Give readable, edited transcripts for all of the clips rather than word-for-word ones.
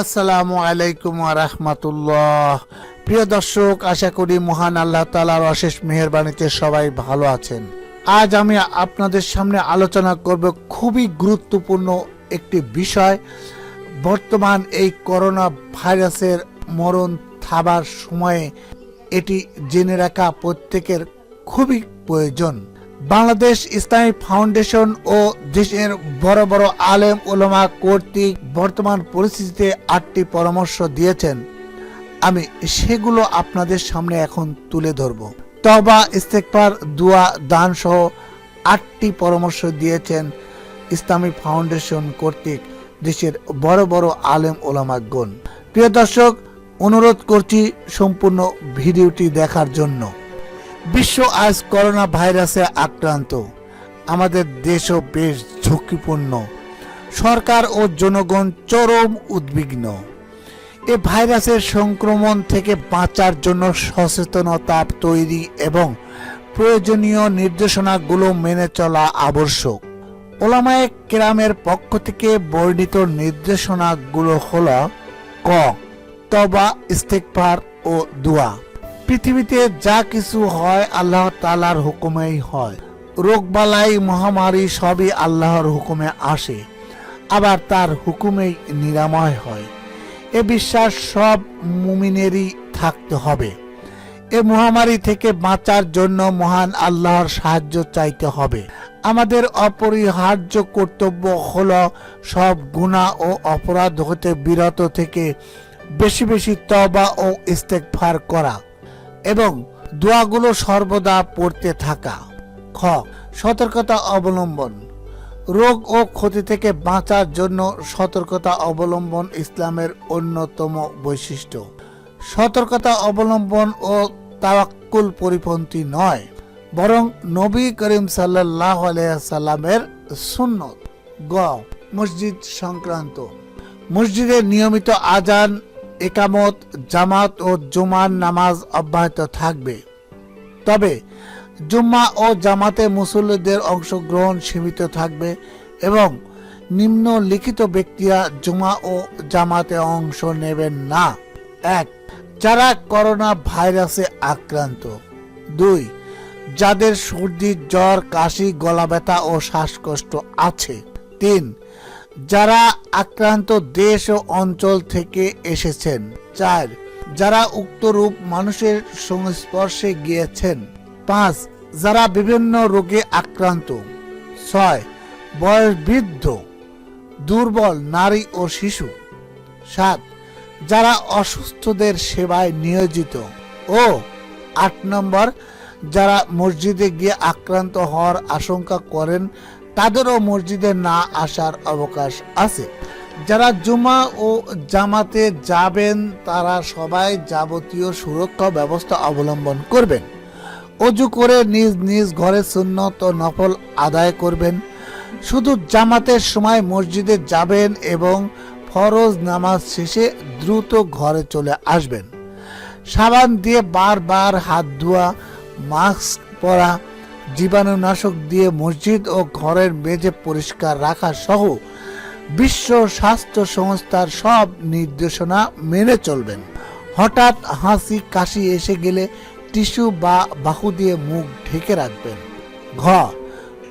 আসসালামু আলাইকুম ওয়া রাহমাতুল্লাহ। প্রিয় দর্শক, আশা করি মহান আল্লাহ তাআলার অশেষ মেহেরবানিতে সবাই ভালো আছেন। আজ আমি আপনাদের সামনে আলোচনা করব খুবই গুরুত্বপূর্ণ একটি বিষয়। বর্তমান এই করোনা ভাইরাসের মরণ থাবার সময়ে এটি জেনে রাখা প্রত্যেকের খুবই প্রয়োজন। বাংলাদেশ ইসলামী ফাউন্ডেশন ও দেশের বড় বড় আলেম ওলামা কর্তৃক বর্তমান পরিস্থিতিতে 8টি পরামর্শ দিয়েছেন। আমি সেগুলো আপনাদের সামনে এখন তুলে ধরব। তওবা, ইস্তেগফার, দোয়া, দান সহ 8টি পরামর্শ দিয়েছেন ইসলামী ফাউন্ডেশন কর্তৃক দেশের বড় বড় আলেম ওলামাগণ। প্রিয় দর্শক, অনুরোধ করছি সম্পূর্ণ ভিডিওটি দেখার জন্য। বিশ্ব আজ করোনা ভাইরাসে আক্রান্ত। আমাদের দেশও বেশ ঝুঁকিপূর্ণ। সরকার ও জনগণ চরম উদ্বিগ্ন। এ ভাইরাসের সংক্রমণ থেকে বাঁচার জন্য সচেতনতা তৈরি এবং প্রয়োজনীয় নির্দেশনাগুলো মেনে চলা আবশ্যক। ওলামায়ে কেরামের পক্ষ থেকে বর্ণিত নির্দেশনাগুলো হলো: ক, তওবা, ইস্তেগফার ও দোয়া। পৃথিবীতে যা কিছু হয় আল্লাহ তাআলার হুকুমেই হয়। রোগবালাই, মহামারী সবই আল্লাহর হুকুমে আসে, আবার তার হুকুমেই নিরাময় হয়। এ বিশ্বাস সব মুমিনেরই থাকতে হবে। এ মহামারী থেকে বাঁচার জন্য মহান আল্লাহর সাহায্য চাইতে হবে। আমাদের অপরিহার্য কর্তব্য হলো সব গুনাহ ও অপরাধ হতে বিরত থেকে বেশি বেশি তওবা ও ইস্তেগফার করা এবং দোয়াগুলো সর্বদা পড়তে থাকা। খ, সতর্কতা অবলম্বন। রোগ ও ক্ষতি থেকে বাঁচার জন্য সতর্কতা অবলম্বন ইসলামের অন্যতম বৈশিষ্ট্য। সতর্কতা অবলম্বন ও তাওয়াক্কুল পরিপন্থী নয়, বরং নবী করিম সাল্লাল্লাহু আলাইহি সাল্লামের সুন্নত। গ, মসজিদ সংক্রান্ত। মসজিদে নিয়মিত আজান, একামত, জামাত ও জুমার নামাজ অব্যাহত থাকবে। তবে জুম্মা ও জামাতে মুসল্লিদের অংশগ্রহণ সীমিত থাকবে এবং নিম্নলিখিত ব্যক্তিরা জুমা ও জামাতে অংশ নেবেন না: 1, যারা করোনা ভাইরাসে আক্রান্ত। 2, যাদের সর্দি, জ্বর, কাশি, গলা ব্যথা ও শ্বাসকষ্ট আছে। 3, যারা আক্রান্ত দেশ ও অঞ্চল থেকে এসেছেন। 4, যারা উক্ত রূপ মানুষের সংস্পর্শে গিয়েছেন। 5, যারা বিভিন্ন রোগে আক্রান্ত। 6, বয়োবৃদ্ধ, দুর্বল নারী ও শিশু। 7, যারা অসুস্থদের সেবায় নিয়োজিত। ও 8 নম্বর, যারা মসজিদে গিয়ে আক্রান্ত হওয়ার আশঙ্কা করেন তাদেরও মসজিদে না আসার অবকাশ আছে। যারা জুমা ও জামাতে যাবেন তারা সবাই যাবতীয় সুরক্ষা ব্যবস্থা অবলম্বন করবেন। ওযু করে নিজ নিজ ঘরে সুন্নত ও নফল আদায় করবেন। শুধু জামাতের সময় মসজিদে যাবেন এবং ফরজ নামাজ শেষে দ্রুত ঘরে চলে আসবেন। সাবান দিয়ে বারবার হাত ধোয়া, মাস্ক পরা, জীবাণুনাশক দিয়ে মসজিদ ও ঘরের মেঝে পরিষ্কার রাখা সহ বিশ্ব স্বাস্থ্য সংস্থার সব নির্দেশনা মেনে চলবেন। হঠাৎ হাসি, কাশি এসে গেলে টিস্যু বা বাহু দিয়ে মুখ ঢেকে রাখবেন। ঘ,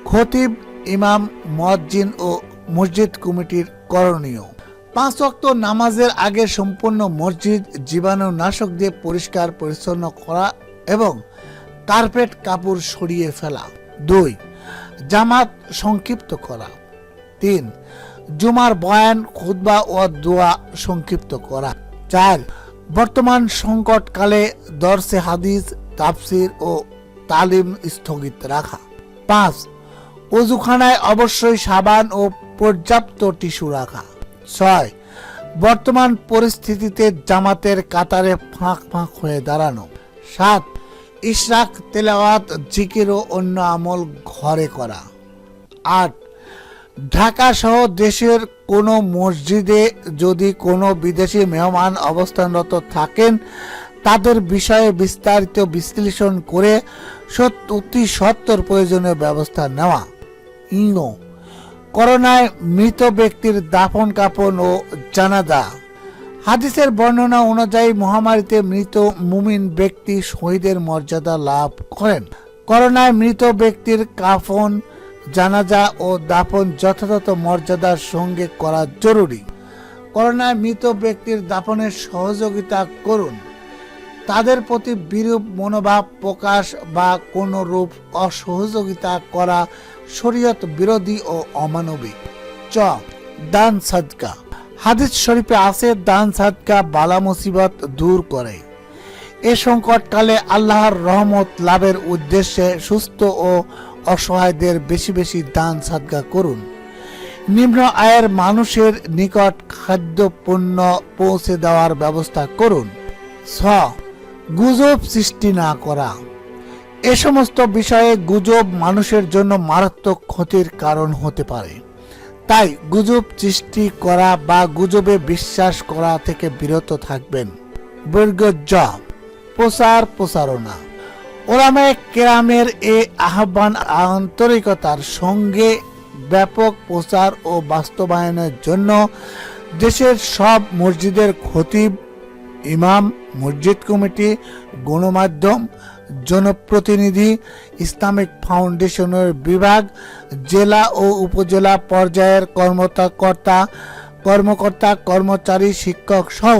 খতিব, ইমাম, মুয়াজ্জিন ও মসজিদ কমিটির করণীয়। 5 ওয়াক্ত নামাজের আগে সম্পূর্ণ মসজিদ জীবাণুনাশক দিয়ে পরিষ্কার পরিচ্ছন্ন করা এবং কার্পেট কাপড় সরিয়ে ফেলা। 2, জামাত সংক্ষিপ্ত করা। 3, জুমার বয়ান, খুতবা ও দোয়া সংক্ষিপ্ত করা। 4, বর্তমান সংকটকালে দরসে হাদিস, তাফসির ও তালিম স্থগিত রাখা। 5, ওযুখানায় অবশ্যই সাবান ও পর্যাপ্ত টিস্যু রাখা। 6, বর্তমান পরিস্থিতিতে জামাতের কাতারে ফাঁক ফাঁক হয়ে দাঁড়ানো। 7, ইশরাক, তেলাওয়াত, জিকির ও অন্য আমল ঘরে করা। 8, ঢাকা সহ দেশের কোনো মসজিদে যদি কোনো বিদেশি মেহমান অবস্থানরত থাকেন তাদের বিষয়ে বিস্তারিত বিশ্লেষণ করে অতি সত্বর প্রয়োজনীয় ব্যবস্থা নেওয়া। করোনায় মৃত ব্যক্তির দাফন কাফন ও জানাজা হাদিসের বর্ণনা অনুযায়ী মহামারীতে মৃত মুমিন ব্যক্তি শহীদের মর্যাদা লাভ করেন। করোনায় মৃত ব্যক্তির কাফন, জানাজা ও দাফন যথাযথ মর্যাদার সঙ্গে করা জরুরি। করোনায় মৃত ব্যক্তির দাফনের সহযোগিতা করুন। তাদের প্রতি বিরূপ মনোভাব প্রকাশ বা কোনো রূপ অসহযোগিতা করা শরীয়ত বিরোধী ও অমানবিক। দান সাদকা। হাদিস শরীফে আছে, দান সাদকা বালা মুসিবত দূর করে। এ সংকটকালে আল্লাহর রহমত লাভের উদ্দেশ্যে সুস্থ ও অসহায়দের বেশি বেশি দান সাদকা করুন। নিম্ন আয়ের মানুষের নিকট খাদ্য পণ্য পৌঁছে দেওয়ার ব্যবস্থা করুন। গুজব সৃষ্টি না করা। এ সমস্ত বিষয়ে গুজব মানুষের জন্য মারাত্মক ক্ষতির কারণ হতে পারে। তাই গুজব সৃষ্টি করা বা গুজবে বিশ্বাস করা থেকে বিরত থাকবেন। প্রচারণা। ওলামায়ে কেরামের এই আহ্বান আন্তরিকতার সঙ্গে ব্যাপক প্রচার ও বাস্তবায়নের জন্য দেশের সব মসজিদের খতিব, ইমাম, মসজিদ কমিটি, গণমাধ্যম, জনপ্রতিনিধি, ইসলামিক ফাউন্ডেশনের বিভাগ, জেলা ও উপজেলা পর্যায়ের কর্মকর্তা, কর্মচারী, শিক্ষক সহ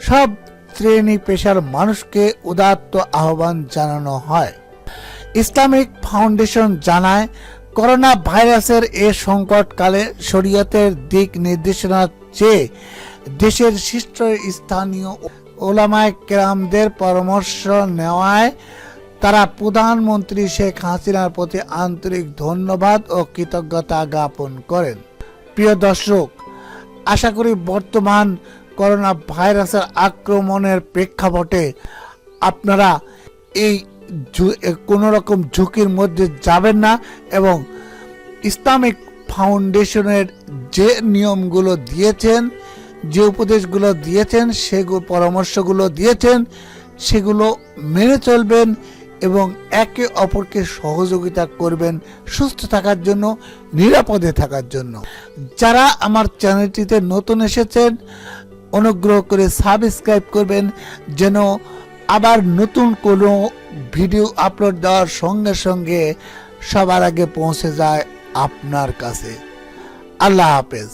সব শ্রেণী পেশার মানুষকে উদাত্ত আহ্বান জানানো হয়। ইসলামিক ফাউন্ডেশন জানায়, করোনা ভাইরাসের এ সংকটকালে শরীয়তের দিক নির্দেশনা চেয়ে দেশের শীর্ষস্থানীয় ওলামায়ে কেরামদের পরামর্শ নেওয়ায় তারা প্রধানমন্ত্রী শেখ হাসিনার প্রতি আন্তরিক ধন্যবাদ ও কৃতজ্ঞতা জ্ঞাপন করেন। প্রিয় দর্শক, আশা করি বর্তমান করোনা ভাইরাসের আক্রমণের প্রেক্ষাপটে আপনারা এই কোনো রকম ঝুঁকির মধ্যে যাবেন না এবং ইসলামিক ফাউন্ডেশনের যে নিয়মগুলো দিয়েছেন, যে উপদেশগুলো দিয়েছেন, সেগুলো পরামর্শগুলো দিয়েছেন, সেগুলো মেনে চলবেন এবং একে অপরকে সহযোগিতা করবেন সুস্থ থাকার জন্য, নিরাপদে থাকার জন্য। যারা আমার চ্যানেলটিতে নতুন এসেছেন, অনুগ্রহ করে সাবস্ক্রাইব করবেন যেন আবার নতুন কোনো ভিডিও আপলোড দেওয়ার সঙ্গে সঙ্গে সবার আগে পৌঁছে যায় আপনার কাছে। আল্লাহ হাফেজ।